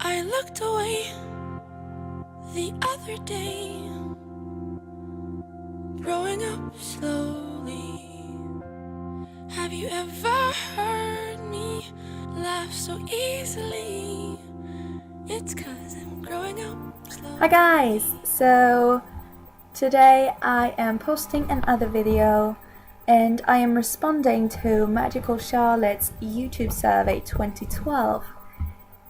I looked away the other day, growing up slowly. Have you ever heard me laugh so easily? It's 'cause I'm growing up slowly. Hi guys, so today I am posting another video and I am responding to Magical Charlotte's YouTube survey 2012,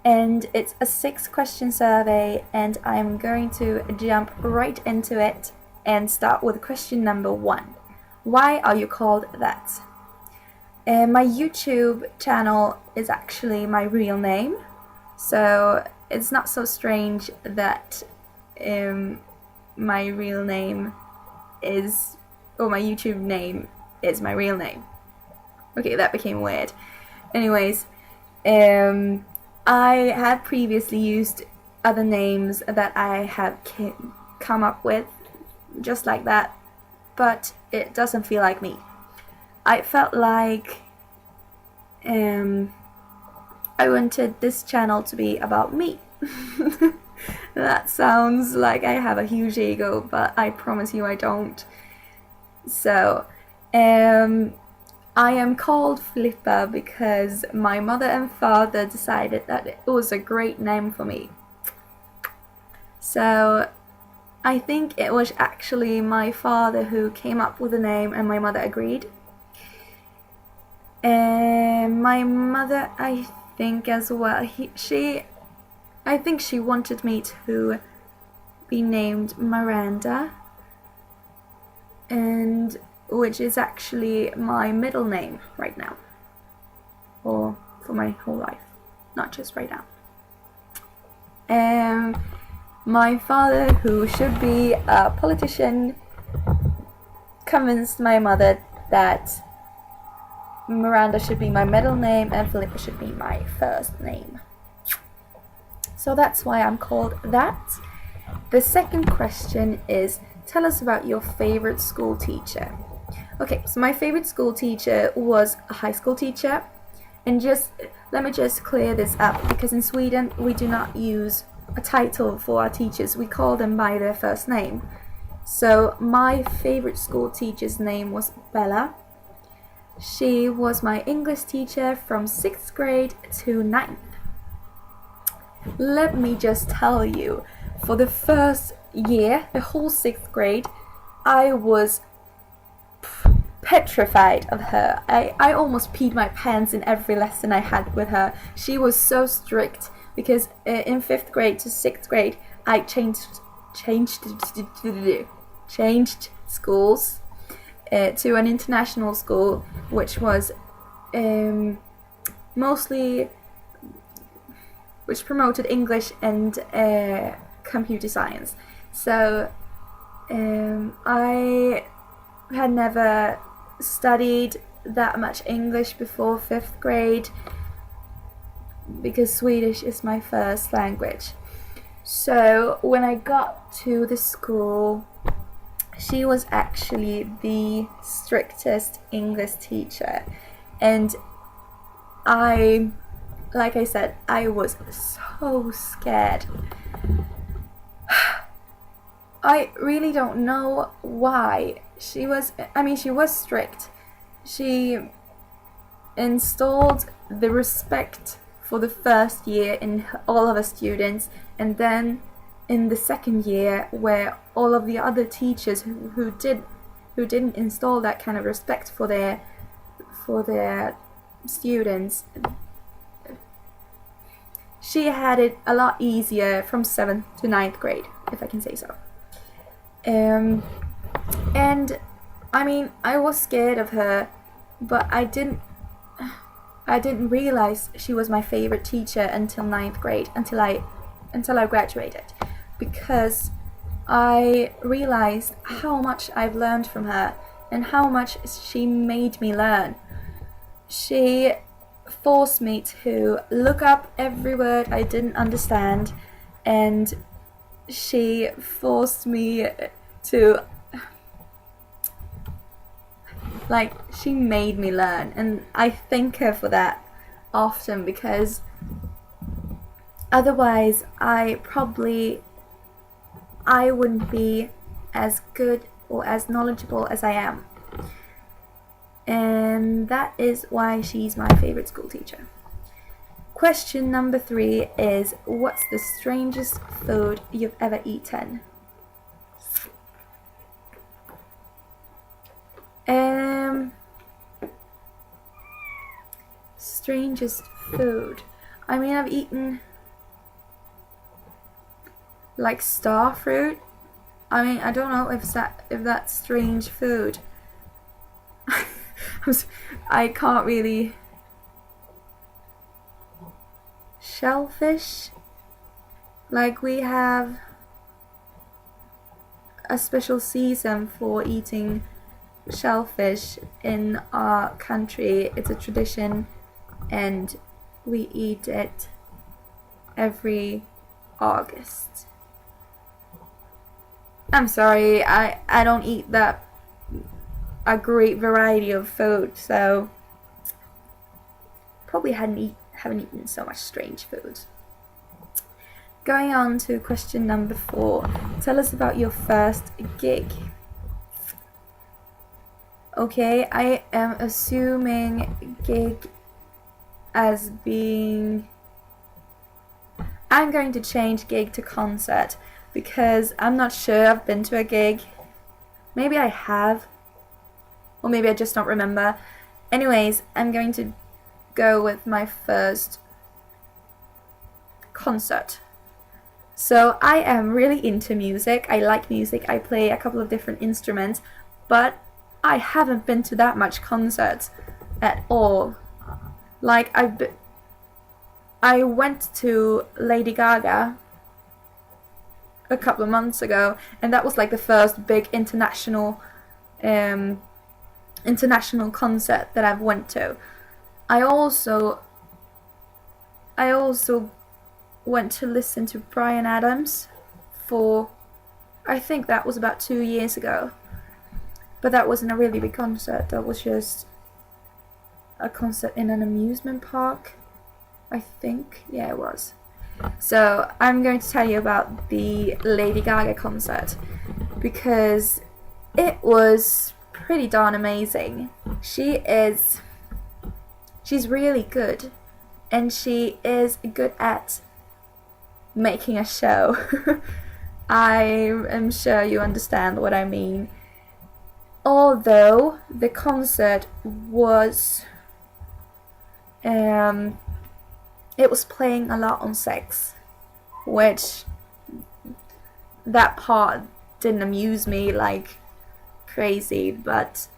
and it's a 6-question survey and I'm going to jump right into it and start with question number 1. Why are you called that? My YouTube channel is actually my real name, so it's not so strange that my real name is, or my YouTube name is my real name. Okay, that became weird. Anyways, I had previously used other names that I have come up with just like that, but it doesn't feel like me. I felt like I wanted this channel to be about me. That sounds like I have a huge ego, but I promise you I don't. So, I am called Filippa because my mother and father decided that it was a great name for me. So, I think it was actually my father who came up with the name and my mother agreed. And my mother, I think as well, I think she wanted me to be named Miranda, and which is actually my middle name right now, or for my whole life, not just right now. And my father, who should be a politician, convinced my mother that Miranda should be my middle name and Filippa should be my first name. So that's why I'm called that. The second question is, tell us about your favorite school teacher. Okay, so my favorite school teacher was a high school teacher. And let me just clear this up, because in Sweden we do not use a title for our teachers. We call them by their first name. So my favorite school teacher's name was Bella. She was my English teacher from 6th grade to 9th. Let me just tell you, for the first year, the whole 6th grade, I was petrified of her. I almost peed my pants in every lesson I had with her. She was so strict because in 5th grade to 6th grade, I changed schools to an international school, which was which promoted English and computer science. So I had never studied that much English before 5th grade because Swedish is my first language. So when I got to the school, she was actually the strictest English teacher, and like I said, I was so scared. I really don't know why. She was strict. She installed the respect for the first year in all of her students, and then in the second year, where all of the other teachers who didn't install that kind of respect for their students, she had it a lot easier from 7th to 9th grade, if I can say so. And I mean, I was scared of her, but I didn't realize she was my favorite teacher until 9th grade, until I graduated, because I realized how much I've learned from her and how much she made me learn. She forced me to look up every word I didn't understand, and she forced me to, she made me learn, and I thank her for that often, because Otherwise, I wouldn't be as good or as knowledgeable as I am. And that is why she's my favorite school teacher. Question number 3 is, what's the strangest food you've ever eaten? Strangest food. I mean, I've eaten like star fruit. I mean, I don't know if that's strange food. I can't really. Shellfish. Like, we have a special season for eating shellfish in our country. It's a tradition, and we eat it every August. I'm sorry, I don't eat a great variety of food, so probably haven't eaten so much strange food. Going on to question number 4. Tell us about your first gig. Okay, I am assuming gig as being... I'm going to change gig to concert because I'm not sure I've been to a gig. Maybe I have, or maybe I just don't remember. Anyways, I'm going to go with my first concert. So I am really into music. I like music. I play a couple of different instruments, but I haven't been to that much concerts at all. Like, I went to Lady Gaga a couple of months ago, and that was like the first big international concert that I've went to. I also went to listen to Bryan Adams for, I think that was about 2 years ago. But that wasn't a really big concert. That was just a concert in an amusement park, I think. Yeah, it was. So I'm going to tell you about the Lady Gaga concert because it was pretty darn amazing. She's really good, and she is good at making a show. I am sure you understand what I mean. Although the concert was it was playing a lot on sex, which that part didn't amuse me like crazy, but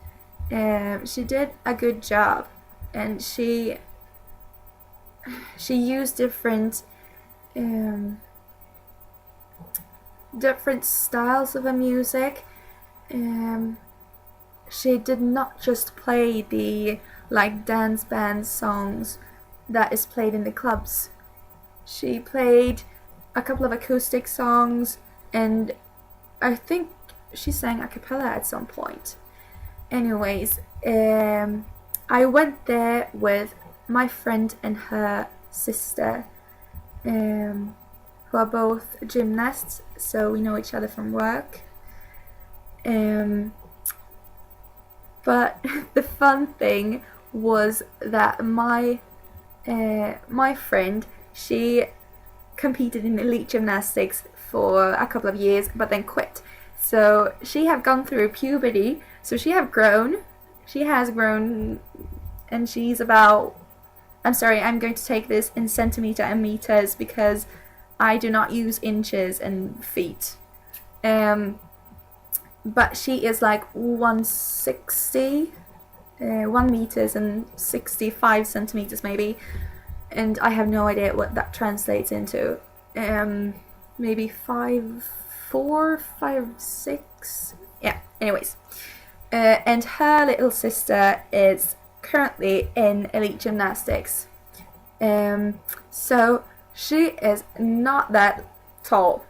she did a good job, and she used different styles of the music. She did not just play the like dance band songs that is played in the clubs. She played a couple of acoustic songs, and I think she sang a cappella at some point. Anyways, I went there with my friend and her sister, who are both gymnasts, so we know each other from work. But the fun thing was that my friend, she competed in elite gymnastics for a couple of years, but then quit. So she have gone through puberty. So she has grown, and she's about... I'm sorry, I'm going to take this in centimeter and meters because I do not use inches and feet. But she is like 160, 1 meters and 65 centimeters maybe, and I have no idea what that translates into. Maybe 5'4", 5'6". Yeah. Anyways, and her little sister is currently in elite gymnastics. So she is not that tall.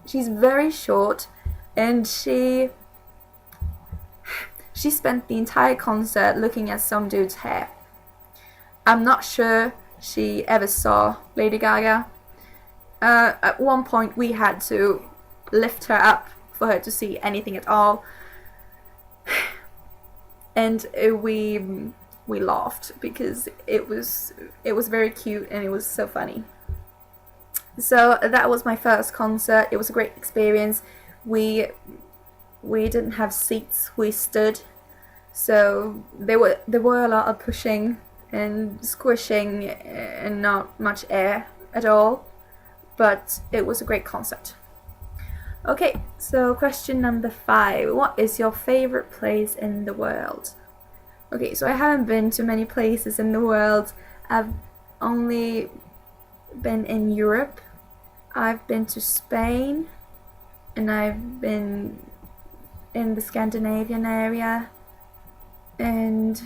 She's very short. And she spent the entire concert looking at some dude's hair. I'm not sure she ever saw Lady Gaga, At one point we had to lift her up for her to see anything at all, and we laughed because it was very cute and it was so funny. So that was my first concert. It was a great experience. We didn't have seats, we stood, so there were a lot of pushing and squishing and not much air at all, but it was a great concert. Okay, so question number 5. What is your favorite place in the world? Okay, so I haven't been to many places in the world. I've only been in Europe. I've been to Spain, and I've been in the Scandinavian area, and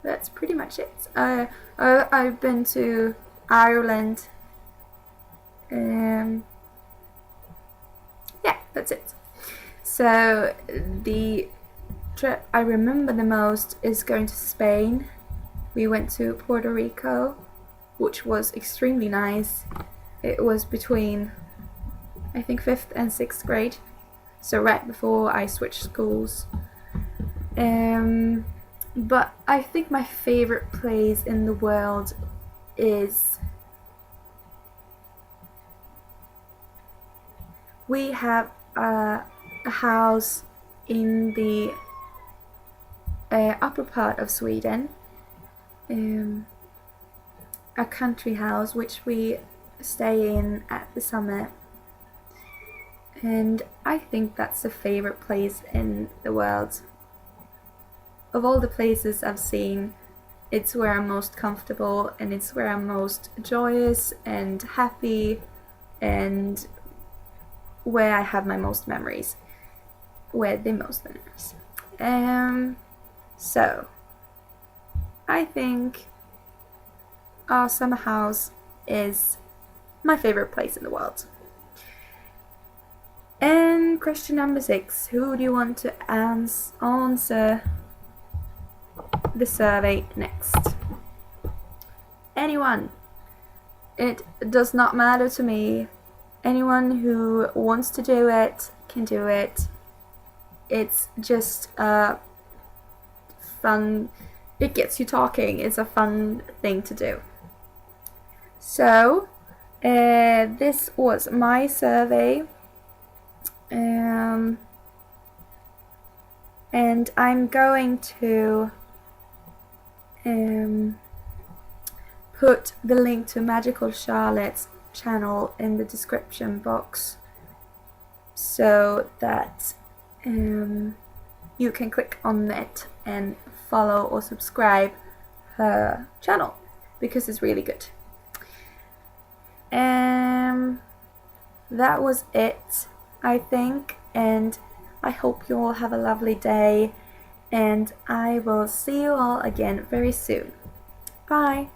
that's pretty much it. I've been to Ireland. Yeah, that's it. So the trip I remember the most is going to Spain. We went to Puerto Rico, which was extremely nice. It was between, I think, 5th and 6th grade, so right before I switched schools. But I think my favorite place in the world is, we have a house in the upper part of Sweden, a country house which we stay in at the summer, and I think that's a favorite place in the world. Of all the places I've seen, it's where I'm most comfortable, and it's where I'm most joyous and happy, and where I have my most memories. So I think our summer house is my favorite place in the world. And question number 6. Who do you want to answer the survey next? Anyone. It does not matter to me. Anyone who wants to do it can do it. It's just fun. It gets you talking. It's a fun thing to do. So this was my survey, and I'm going to put the link to Magical Charlotte's channel in the description box, so that you can click on it and follow or subscribe her channel, because it's really good. That was it, I think, and I hope you all have a lovely day, and I will see you all again very soon. Bye!